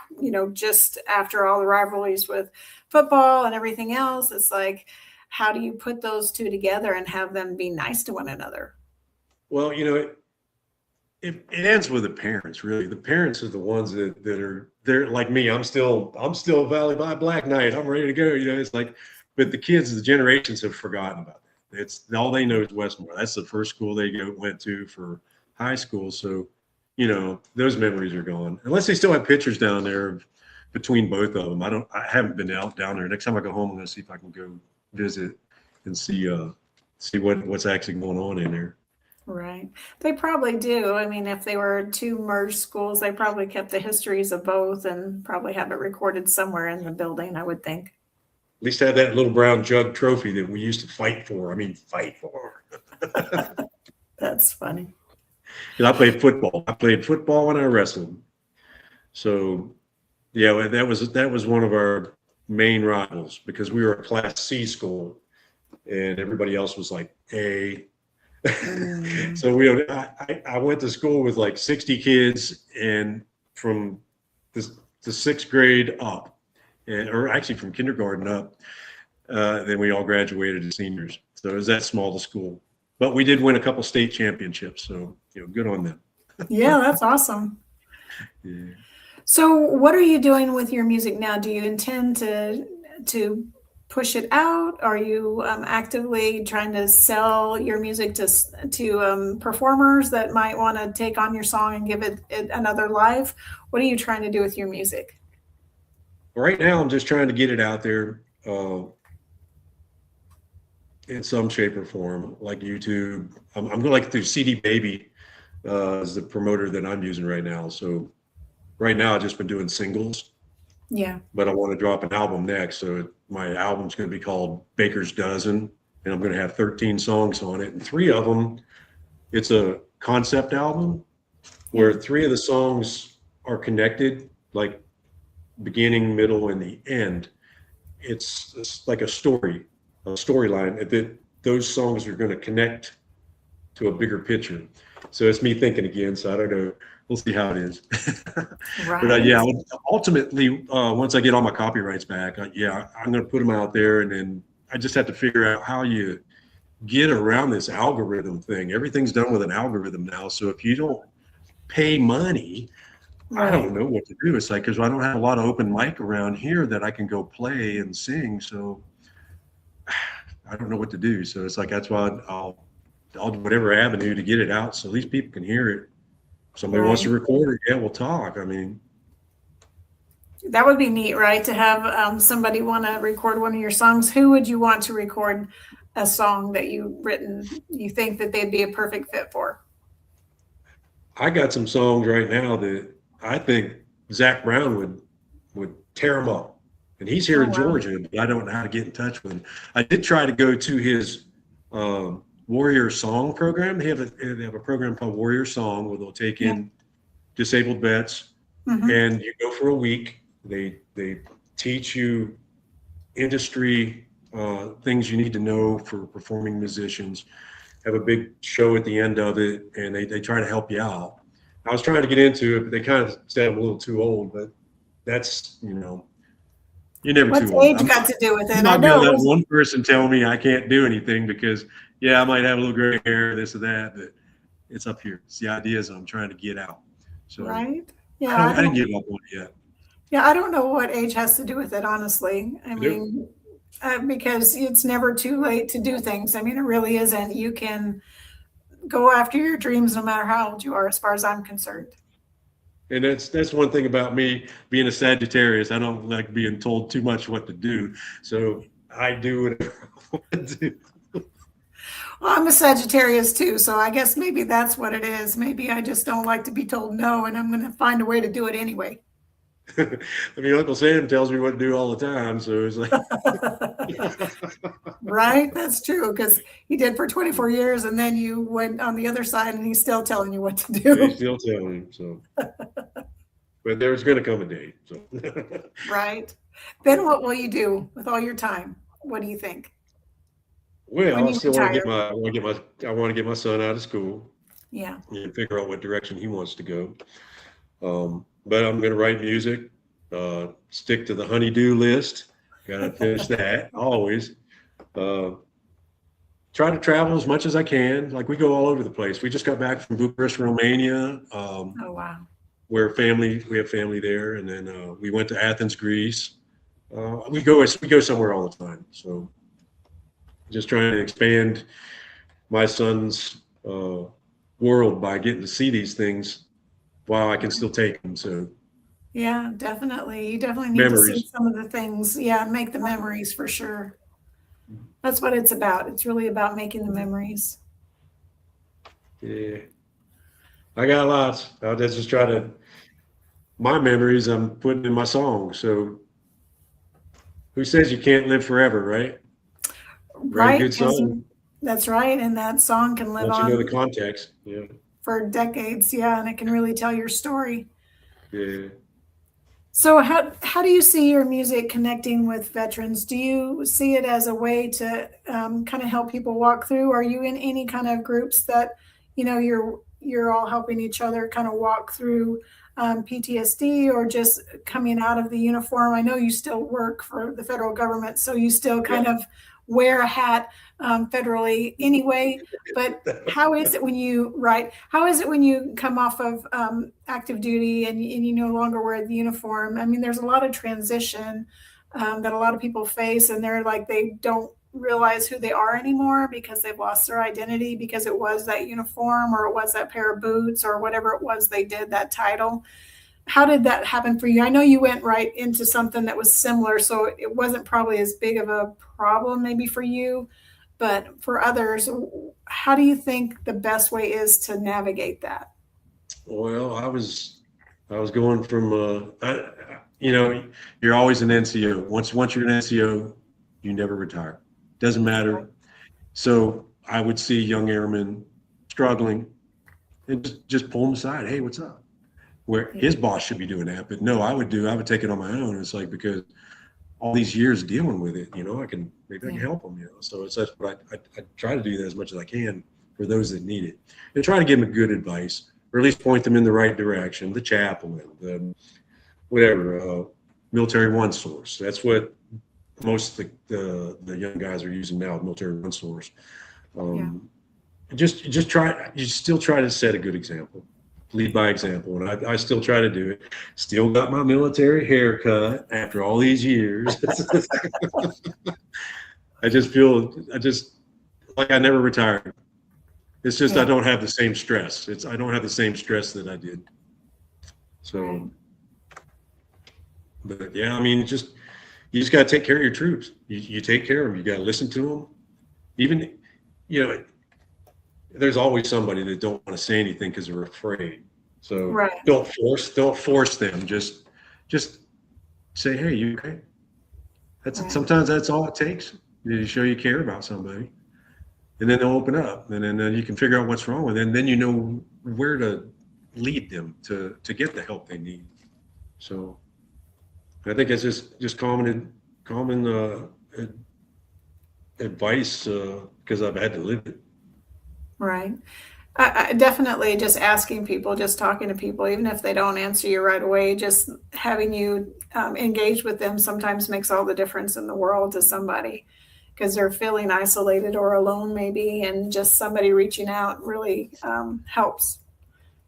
just after all the rivalries with football and everything else. It's like, how do you put those two together and have them be nice to one another? Well, it ends with the parents, really. The parents are the ones that they're like me. I'm still Valley by Black Knight. I'm ready to go. It's like, but the kids, the generations have forgotten about that. It's all they know is Westmore. That's the first school they went to for high school. So, those memories are gone. Unless they still have pictures down there between both of them. I haven't been down there. Next time I go home, I'm going to see if I can go visit and see what's actually going on in there. Right. They probably do. I mean, if they were two merged schools, they probably kept the histories of both and probably have it recorded somewhere in the building, I would think. At least have that Little Brown Jug trophy that we used to fight for. I mean, fight for. That's funny. I played football and I wrestled. So, yeah, that was one of our main rivals because we were a Class C school. and everybody else was like A. So I went to school with like 60 kids, and from the sixth grade up, or actually from kindergarten up, then we all graduated as seniors. So it was that small the school, but we did win a couple state championships. So good on them. Yeah, that's awesome. Yeah. So what are you doing with your music now? Do you intend to push it out? Are you actively trying to sell your music to performers that might want to take on your song and give it another life? What are you trying to do with your music? Right now, I'm just trying to get it out there in some shape or form, like YouTube. I'm going like through CD Baby is the promoter that I'm using right now. So right now, I've just been doing singles. Yeah. But I want to drop an album next. So my album's going to be called Baker's Dozen, and I'm going to have 13 songs on it. And 3 of them, it's a concept album where 3 of the songs are connected, like beginning, middle, and the end. It's like a storyline that those songs are going to connect to a bigger picture. So it's me thinking again. So I don't know. We'll see how it is. Right. But yeah, ultimately, once I get all my copyrights back, I'm going to put them out there, and then I just have to figure out how you get around this algorithm thing. Everything's done with an algorithm now. So if you don't pay money, I don't know what to do. It's like, because I don't have a lot of open mic around here that I can go play and sing. So I don't know what to do. So it's like, that's why I'll do whatever avenue to get it out so at least people can hear it. Somebody wants to record it, yeah, we'll talk. I mean, that would be neat, right? To have somebody want to record one of your songs. Who would you want to record a song that you've written? You think that they'd be a perfect fit for? I got some songs right now that I think Zach Brown would tear them up. And he's here in Georgia, but I don't know how to get in touch with him. I did try to go to his Warrior Song program. They have a program called Warrior Song where they'll take in disabled vets, and you go for a week. They teach you industry things you need to know for performing musicians. Have a big show at the end of it, and they try to help you out. I was trying to get into it, but they kind of said I'm a little too old. But that's you're never What's too old. age got to do with it? I'm not going to let one person tell me I can't do anything because, yeah, I might have a little gray hair, this or that, but it's up here. It's the ideas I'm trying to get out. So right? Yeah. I didn't give up on it yet. Yeah, I don't know what age has to do with it, honestly. I mean, because it's never too late to do things. I mean, it really isn't. You can go after your dreams no matter how old you are, as far as I'm concerned. And that's one thing about me being a Sagittarius. I don't like being told too much what to do. So I do whatever I want to do. Well, I'm a Sagittarius too, so I guess maybe that's what it is. Maybe I just don't like to be told no, and I'm going to find a way to do it anyway. I mean, Uncle Sam tells me what to do all the time, so it's like right, that's true, because he did for 24 years, and then you went on the other side, and he's still telling you what to do. He's still telling you, so. But there's going to come a day. So. Right. Then what will you do with all your time? What do you think? Well, I still want to get my son out of school. Yeah. And figure out what direction he wants to go. But I'm going to write music, stick to the honey-do list. Got to finish that always. Try to travel as much as I can. Like we go all over the place. We just got back from Bucharest, Romania. Oh, wow. We have family there. And then we went to Athens, Greece. We go somewhere all the time. So just trying to expand my son's world by getting to see these things while I can still take them. So yeah, definitely. You definitely need to see some of the things. Yeah, make the memories for sure. That's what it's about. It's really about making the memories. Yeah. I got lots. I'll just try to, my memories I'm putting in my songs. So who says you can't live forever, right? Right. Good song. That's right. And that song can live Once on. you know the context. Yeah. For decades. Yeah. And it can really tell your story. Yeah. So how do you see your music connecting with veterans? Do you see it as a way to kind of help people walk through? Are you in any kind of groups that, you're all helping each other kind of walk through PTSD, or just coming out of the uniform? I know you still work for the federal government, so you still kind of wear a hat federally anyway. But how is it when how is it when you come off of active duty and you no longer wear the uniform? I mean, there's a lot of transition that a lot of people face, and they're like, they don't realize who they are anymore because they've lost their identity, because it was that uniform, or it was that pair of boots, or whatever it was they did, that title. How did that happen for you? I know you went right into something that was similar, so it wasn't probably as big of a problem maybe for you, but for others, how do you think the best way is to navigate that? Well, I was going from you're always an NCO. Once you're an NCO, you never retire. Doesn't matter. So I would see young airmen struggling and just pull them aside. Hey, what's up? Where his boss should be doing that, but no, I would take it on my own. It's like, because all these years dealing with it, I can help them, So that's what I try to do that as much as I can for those that need it, and try to give them good advice, or at least point them in the right direction. The chaplain, the whatever, military one source. That's what most of the young guys are using now, military one source. You still try to set a good example. Lead by example, and I still try to do it. Still got my military haircut after all these years. I just feel like I never retired. It's just I don't have the same stress. I don't have the same stress that I did. So, but yeah, I mean, you just got to take care of your troops. You take care of them. You got to listen to them. Even, there's always somebody that don't want to say anything because they're afraid. So don't force them. Just say, hey, you okay? Sometimes that's all it takes, to show you care about somebody, and then they'll open up, and then you can figure out what's wrong with them. Then you know where to lead them to get the help they need. So I think it's just common advice, because I've had to live it. Right. I definitely just asking people, just talking to people, even if they don't answer you right away, just having you engage with them sometimes makes all the difference in the world to somebody, because they're feeling isolated or alone maybe, and just somebody reaching out really helps,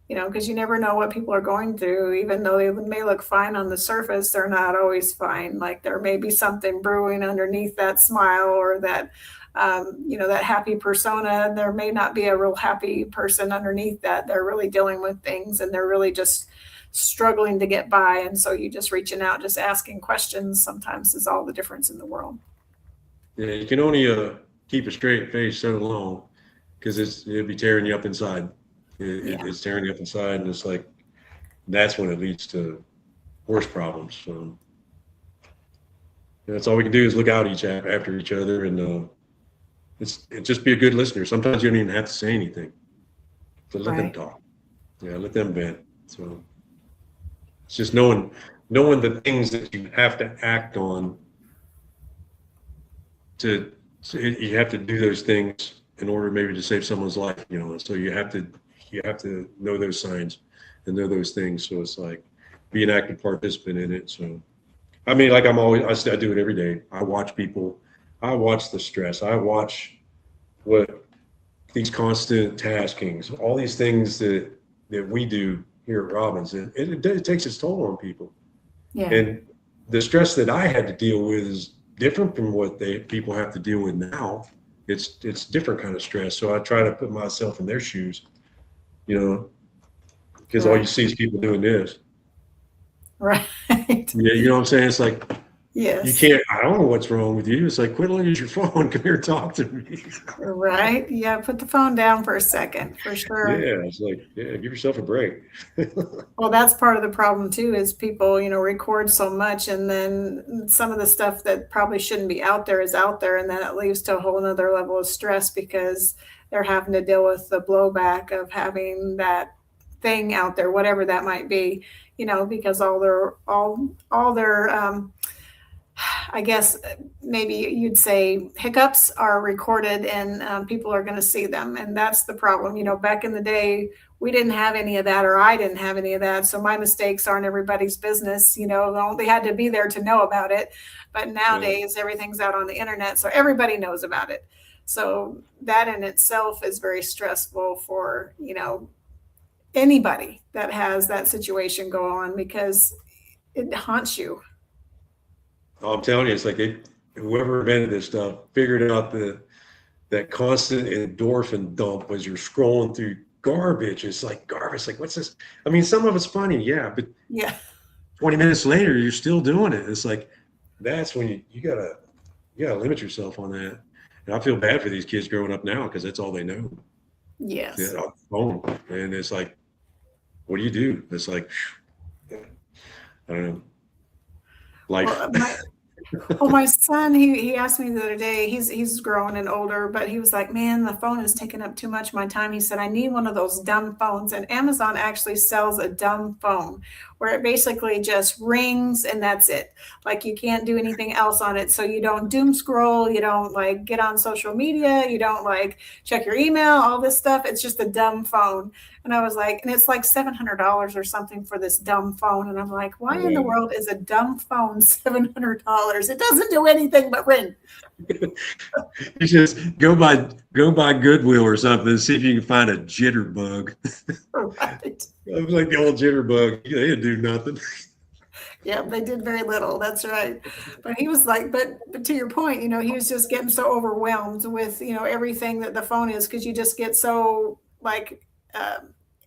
because you never know what people are going through. Even though they may look fine on the surface, they're not always fine. Like, there may be something brewing underneath that smile, or that that happy persona. There may not be a real happy person underneath that. They're really dealing with things, and they're really just struggling to get by. And so you just reaching out, just asking questions sometimes is all the difference in the world. Yeah, you can only keep a straight face so long, because it'll be tearing you up inside. It's tearing you up inside, and it's like, that's when it leads to worse problems. So that's all we can do, is look out after each other, and just be a good listener. Sometimes you don't even have to say anything, but let them talk. Yeah, let them vent. So it's just knowing the things that you have to act on. You have to do those things in order maybe to save someone's life. So you have to know those signs and know those things. So it's like, be an active participant in it. So I mean, like, I do it every day. I watch people. I watch the stress. I watch what these constant taskings, all these things that we do here at Robbins, and it takes its toll on people. Yeah. And the stress that I had to deal with is different from what people have to deal with now. It's different kind of stress. So I try to put myself in their shoes, because all you see is people doing this. Right. Yeah, you know what I'm saying? It's like, yes. You can't, I don't know what's wrong with you. It's like, quit looking at your phone. Come here and talk to me. Right. Yeah. Put the phone down for a second, for sure. Yeah. It's like, give yourself a break. Well, that's part of the problem too, is people, record so much, and then some of the stuff that probably shouldn't be out there is out there. And then it leads to a whole nother level of stress, because they're having to deal with the blowback of having that thing out there, whatever that might be. because all their I guess maybe you'd say hiccups are recorded, and people are going to see them. And that's the problem. Back in the day, we didn't have any of that, or I didn't have any of that. So my mistakes aren't everybody's business. They had to be there to know about it. But nowadays, everything's out on the internet, so everybody knows about it. So that in itself is very stressful for, anybody that has that situation go on, because it haunts you. I'm telling you, it's like whoever invented this stuff figured out that constant endorphin dump as you're scrolling through garbage. It's like garbage. Like, what's this? I mean, some of it's funny, yeah, but 20 minutes later, you're still doing it. It's like, that's when you gotta limit yourself on that. And I feel bad for these kids growing up now, because that's all they know. Yes. Yeah, on the phone. And it's like, what do you do? It's like, I don't know. Life. Well, my son, he asked me the other day, he's grown and older, but he was like, man, the phone is taking up too much of my time. He said, I need one of those dumb phones. And Amazon actually sells a dumb phone where it basically just rings and that's it. Like, you can't do anything else on it. So you don't doom scroll. You don't like get on social media. You don't like check your email, all this stuff. It's just a dumb phone. And I was like, and it's like $700 or something for this dumb phone. And I'm like, why in the world is a dumb phone $700? It doesn't do anything but ring. You just go by Goodwill or something and see if you can find a jitterbug. Right. It was like the old jitterbug. They didn't do nothing. Yeah, they did very little. That's right. But he was like, but to your point, he was just getting so overwhelmed with, everything that the phone is, because you just get so like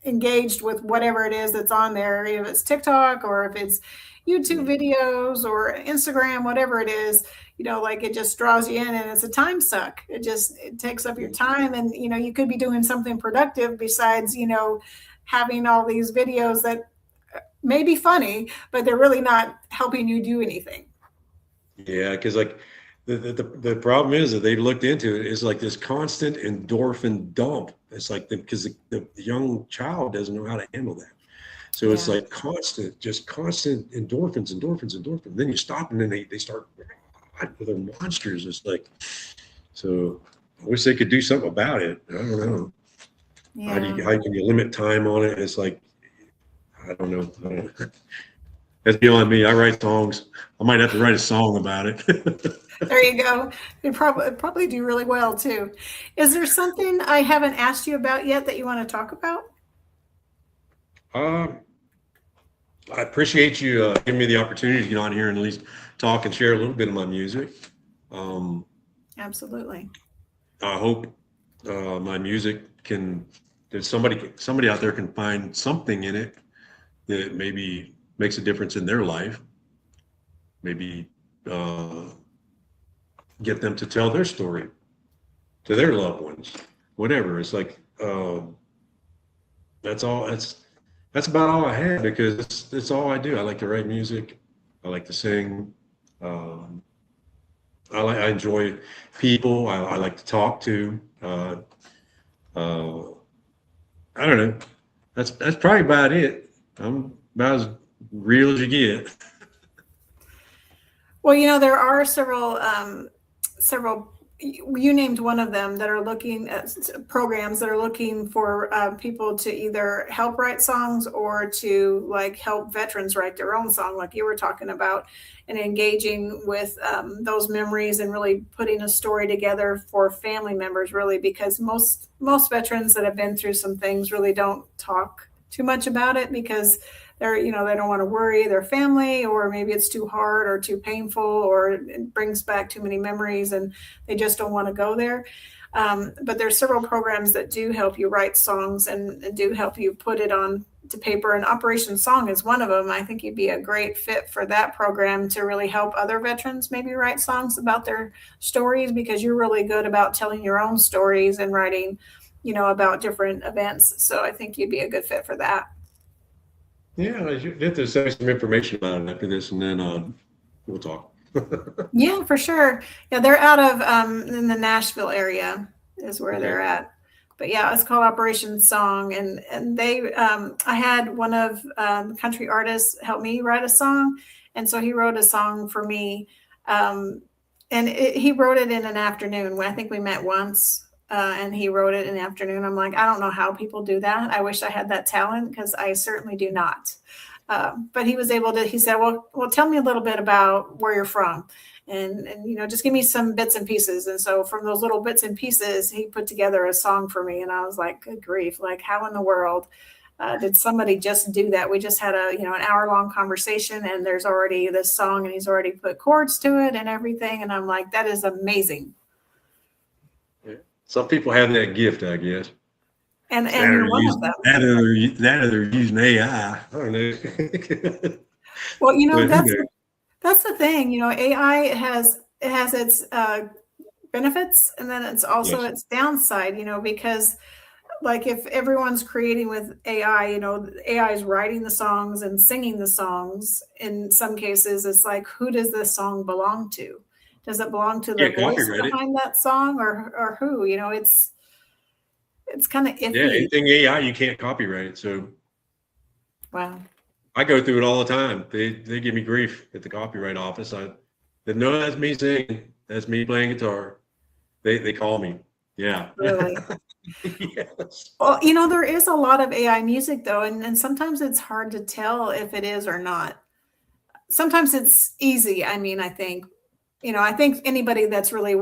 engaged with whatever it is that's on there, if it's TikTok or if it's YouTube videos or Instagram, whatever it is, like it just draws you in, and it's a time suck. It takes up your time, and you could be doing something productive besides having all these videos that may be funny, but they're really not helping you do anything. Yeah, because like the problem is that they looked into it, is like this constant endorphin dump. It's like because the young child doesn't know how to handle that. So it's like constant endorphins. Then you stop, and then they start with their monsters. It's like, so I wish they could do something about it. I don't know. Yeah. How can you limit time on it? It's like, I don't know. That's beyond me. I write songs. I might have to write a song about it. There you go. You probably do really well too. Is there something I haven't asked you about yet that you want to talk about? I appreciate you giving me the opportunity to get on here and at least talk and share a little bit of my music. Absolutely. I hope my music that somebody out there can find something in it that maybe makes a difference in their life. Maybe get them to tell their story to their loved ones, whatever. It's like, that's about all I have, because it's all I do. I like to write music. I like to sing. I enjoy people. I like to talk to. I don't know. That's probably about it. I'm about as real as you get. Well, there are several, you named one of them, that are looking at programs that are looking for people to either help write songs or to like help veterans write their own song, like you were talking about, and engaging with those memories and really putting a story together for family members, really, because most veterans that have been through some things really don't talk too much about it, because they don't want to worry their family, or maybe it's too hard or too painful, or it brings back too many memories and they just don't want to go there. But there's several programs that do help you write songs and do help you put it on to paper, and Operation Song is one of them. I think you'd be a great fit for that program to really help other veterans maybe write songs about their stories, because you're really good about telling your own stories and writing, about different events. So I think you'd be a good fit for that. Yeah, you have to send me some information about it after this, and then we'll talk. Yeah, for sure. Yeah, they're out of in the Nashville area is where they're at. but yeah, it's called Operation Song. And they, I had one of country artists help me write a song. And so he wrote a song for me. He wrote it in an afternoon. I think we met once, and he wrote it in the afternoon. I'm like, I don't know how people do that. I wish I had that talent, because I certainly do not. But he was able to. He said, "Well, tell me a little bit about where you're from, and just give me some bits and pieces." And so from those little bits and pieces, he put together a song for me. And I was like, "Good grief! Like, how in the world did somebody just do that?" We just had an hour-long conversation, and there's already this song, and he's already put chords to it and everything. And I'm like, that is amazing. Yeah. Some people have that gift, I guess. And you're one of them. That or they're using AI. I don't know. Well, that's the thing. AI has its benefits, and then it's also its downside. Because like if everyone's creating with AI, AI is writing the songs and singing the songs. In some cases, it's like, who does this song belong to? Does it belong to the voice behind that song, or who? It's kind of iffy. Yeah, anything AI, you can't copyright it. So, wow. I go through it all the time. They give me grief at the copyright office. They know that's me singing. That's me playing guitar. They call me. Yeah. Really? Yes. Well, there is a lot of AI music though, and sometimes it's hard to tell if it is or not. Sometimes it's easy. I mean, I think anybody that's really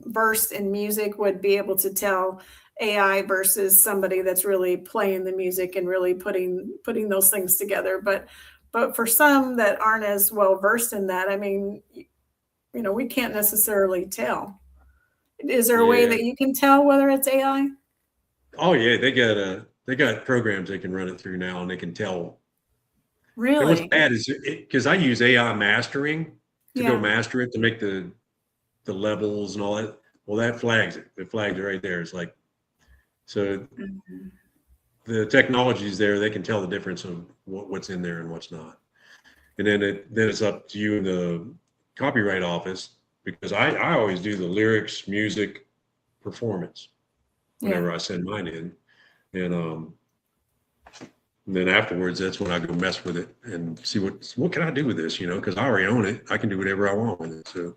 versed in music would be able to tell AI versus somebody that's really playing the music and really putting those things together. But for some that aren't as well versed in that, I mean, we can't necessarily tell. Is there a way that you can tell whether it's AI? Oh yeah, they got programs they can run it through now, and they can tell. Really? And what's bad is because I use AI mastering to go master it to make the levels and all that. Well, that flags it. It flags it right there. It's like, so the technology is there. They can tell the difference of what's in there and what's not. And then it's up to you in the copyright office, because I always do the lyrics, music, performance whenever I send mine in. And then afterwards, that's when I go mess with it and see what can I do with this, because I already own it. I can do whatever I want with it. So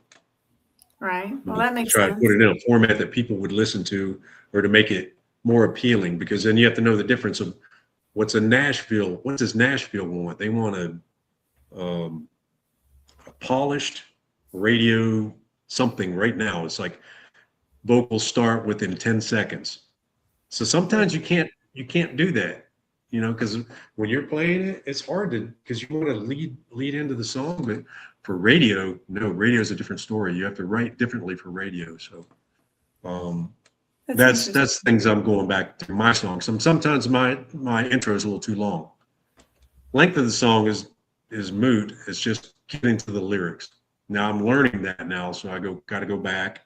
right. Well, that makes sense. Try to put it in a format that people would listen to, or to make it more appealing, because then you have to know the difference of what does Nashville want? They want a polished radio something right now. It's like vocals start within 10 seconds. So sometimes you can't do that, because when you're playing it, it's hard because you want to lead into the song. But for radio, no, radio is a different story. You have to write differently for radio. So that's things I'm going back to my songs. Sometimes my intro is a little too long. Length of the song is moot. It's just getting to the lyrics. Now I'm learning that now, so I got to go back,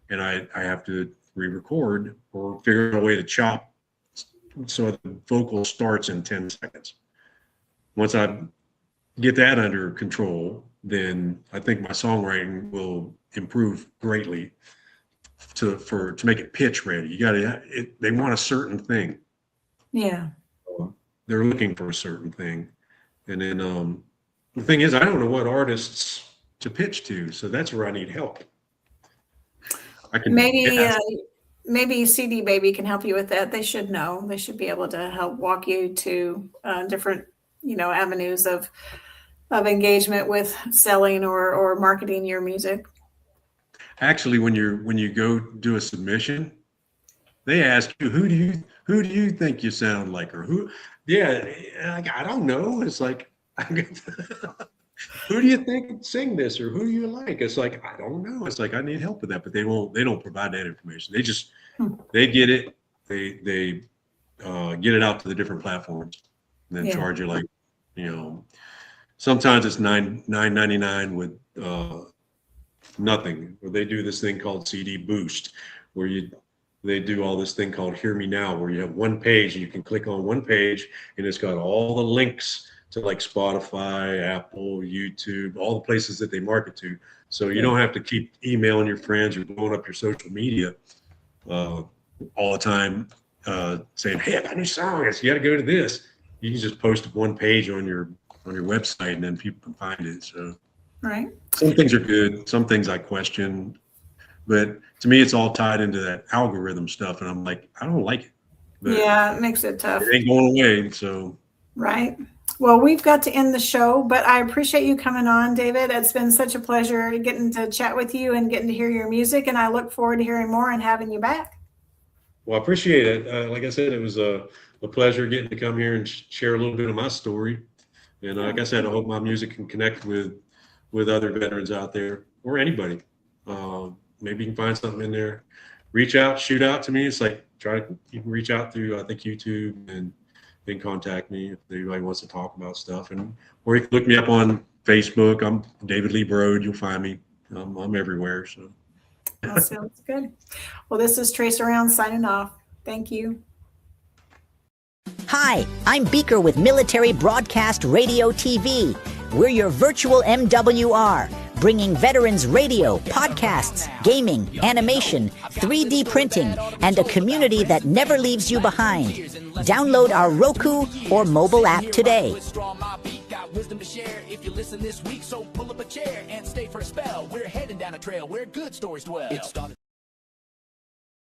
and I have to re-record or figure out a way to chop so the vocal starts in 10 seconds. Once I get that under control, then I think my songwriting will improve greatly to make it pitch ready. They want a certain thing. Yeah. They're looking for a certain thing. And then the thing is, I don't know what artists to pitch to, so that's where I need help. Maybe CD Baby can help you with that. They should know. They should be able to help walk you to different, avenues of engagement with selling or marketing your music. Actually, when you go do a submission, they ask you, who do you think you sound like, or who? Yeah, I don't know. It's like, who do you think would sing this, or who do you like? It's like, I don't know. It's like, I need help with that, but they don't provide that information. They just they get it, they get it out to the different platforms, and then charge you like, sometimes it's $9.99 with nothing. Or they do this thing called CD Boost, where they do all this thing called Hear Me Now, where you have one page and you can click on one page and it's got all the links to like Spotify, Apple, YouTube, all the places that they market to. So you don't have to keep emailing your friends or blowing up your social media all the time saying, "Hey, I got a new song. You got to go to this." You can just post one page on your website, and then people can find it. So, Right. some things are good. Some things I question, but to me, it's all tied into that algorithm stuff, and I'm like, I don't like it. But yeah, it makes it tough. it ain't going away. So, Right. Well, we've got to end the show, but I appreciate you coming on, David. It's been such a pleasure getting to chat with you and getting to hear your music, and I look forward to hearing more and having you back. well, I appreciate it. Like I said, it was a pleasure getting to come here and share a little bit of my story. And like I said, I hope my music can connect with other veterans out there, or anybody. Maybe you can find something in there. Reach out, shoot out to me. It's like you can reach out through I think YouTube and then contact me if anybody wants to talk about stuff. Or you can look me up on Facebook. I'm David Lee Brode. You'll find me. I'm everywhere. So That sounds good. Well, this is Trace Around signing off. Thank you. Hi, I'm Beaker with Military Broadcast Radio TV. We're your virtual MWR, bringing veterans radio, podcasts, gaming, animation, 3D printing, and a community that never leaves you behind. Download our Roku or mobile app today. Wisdom to share if you listen this week, so pull up a chair and stay for a spell. We're heading down a trail where good stories dwell.